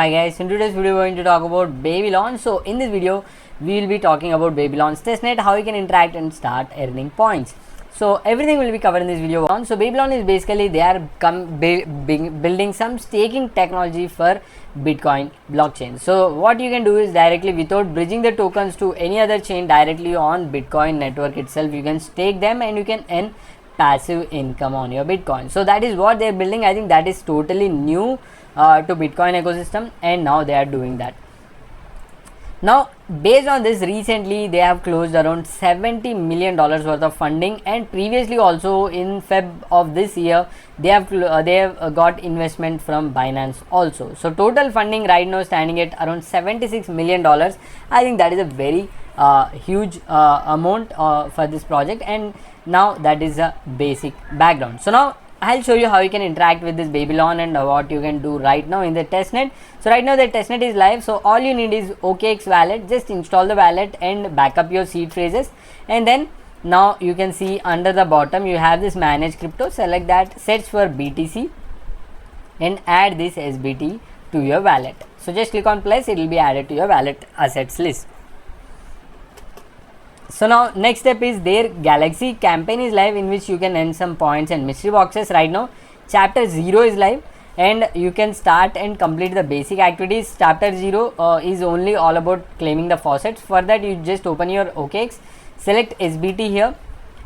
Hi guys, in today's video we are going to talk about Babylon. So in this video we will be talking about Babylon's testnet, how you can interact and start earning points. So everything will be covered in this video. So Babylon is basically they are building some staking technology for Bitcoin blockchain. So what you can do is directly without bridging the tokens to any other chain directly on Bitcoin network itself, you can stake them and you can earn passive income on your Bitcoin. So that is what they are building. I think that is totally new to Bitcoin ecosystem, and now they are doing that. Now based on this, recently they have closed around $70 million worth of funding, and previously also in Feb of this year they have got investment from Binance also. So total funding right now standing at around $76 million. I think that is a very huge amount for this project, and now that is a basic background. So now I'll show you how you can interact with this Babylon and what you can do right now in the testnet. So right now the testnet is live, so all you need is OKX wallet. Just install the wallet and back up your seed phrases, and then now you can see under the bottom you have this manage crypto. Select that, search for BTC and add this SBT to your wallet. So just click on plus, it will be added to your wallet assets list. So now next step is their Galaxy campaign is live, in which you can earn some points and mystery boxes. Right now chapter 0 is live and you can start and complete the basic activities. Chapter 0 is only all about claiming the faucets. For that you just open your OKX, select SBT here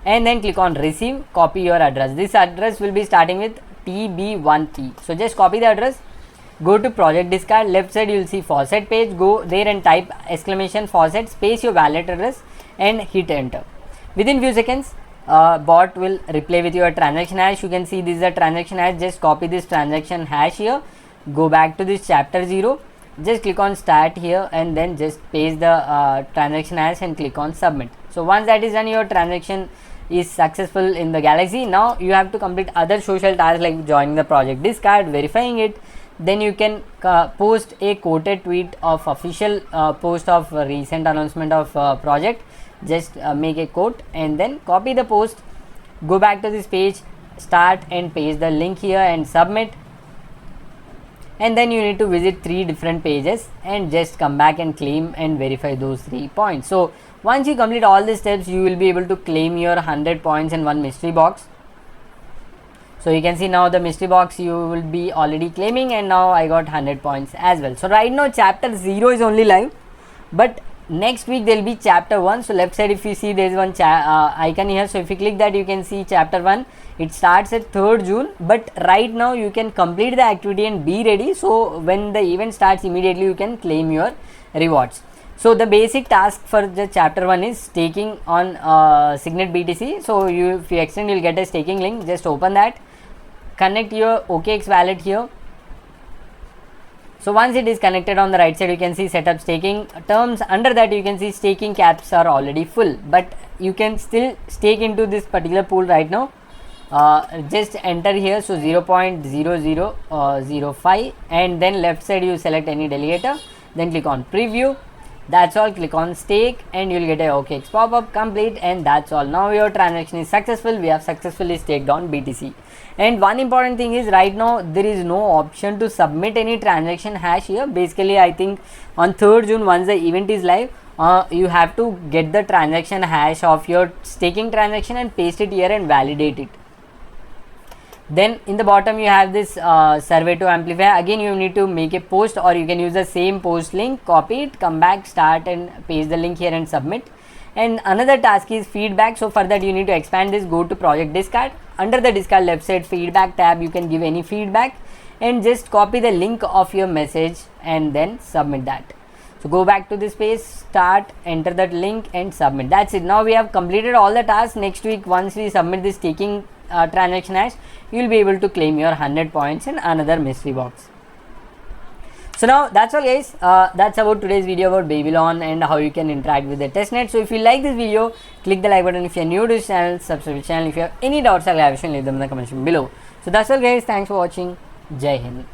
and then click on receive, copy your address. This address will be starting with TB1P. So just copy the address, go to project discard, left side you will see faucet page, go there and type exclamation faucet, space your wallet address and hit enter. Within few seconds bot will replay with your transaction hash. You can see this is a transaction hash. Just copy this transaction hash here, go back to this chapter 0, just click on start here and then just paste the transaction hash and click on submit. So once that is done, your transaction is successful in the Galaxy. Now you have to complete other social tasks like joining the project discard, verifying it. Then you can post a quoted tweet of official post of recent announcement of project. Just make a quote and then copy the post, go back to this page, start and paste the link here and submit, and then you need to visit 3 different pages and just come back and claim and verify those 3 points. So once you complete all these steps, you will be able to claim your 100 points and 1 mystery box. So you can see now the mystery box you will be already claiming, and now I got 100 points as well. So right now chapter 0 is only live, but next week there will be chapter 1. So left side if you see there is one icon here. So if you click that, you can see chapter 1. It starts at 3rd June, but right now you can complete the activity and be ready. So when the event starts, immediately you can claim your rewards. So the basic task for the chapter 1 is staking on Signet BTC. So if you extend, you will get a staking link. Just open that, connect your OKX wallet here. So once it is connected, on the right side you can see setup staking terms. Under that you can see staking caps are already full, but you can still stake into this particular pool right now. Just enter here, so 0.0005, and then left side you select any delegator, then click on preview. That's all. Click on stake and you will get a OKX pop-up, complete, and that's all. Now your transaction is successful. We have successfully staked on BTC. And one important thing is right now there is no option to submit any transaction hash here. Basically I think on 3rd June once the event is live, you have to get the transaction hash of your staking transaction and paste it here and validate it. Then in the bottom you have this survey to amplify. Again you need to make a post, or you can use the same post link, copy it, come back, start and paste the link here and submit. And another task is feedback. So for that you need to expand this, go to project discard. Under the discard left side feedback tab, you can give any feedback and just copy the link of your message and then submit that. So go back to this page, start, enter that link and submit. That's it. Now we have completed all the tasks. Next week once we submit this staking transaction hash, you will be able to claim your 100 points and another mystery box. So now that's all guys, that's about today's video about Babylon and how you can interact with the testnet. So if you like this video, click the like button. If you are new to this channel, subscribe to the channel. If you have any doubts or clarification, leave them in the comment section below. So that's all guys, thanks for watching. Jai Hind.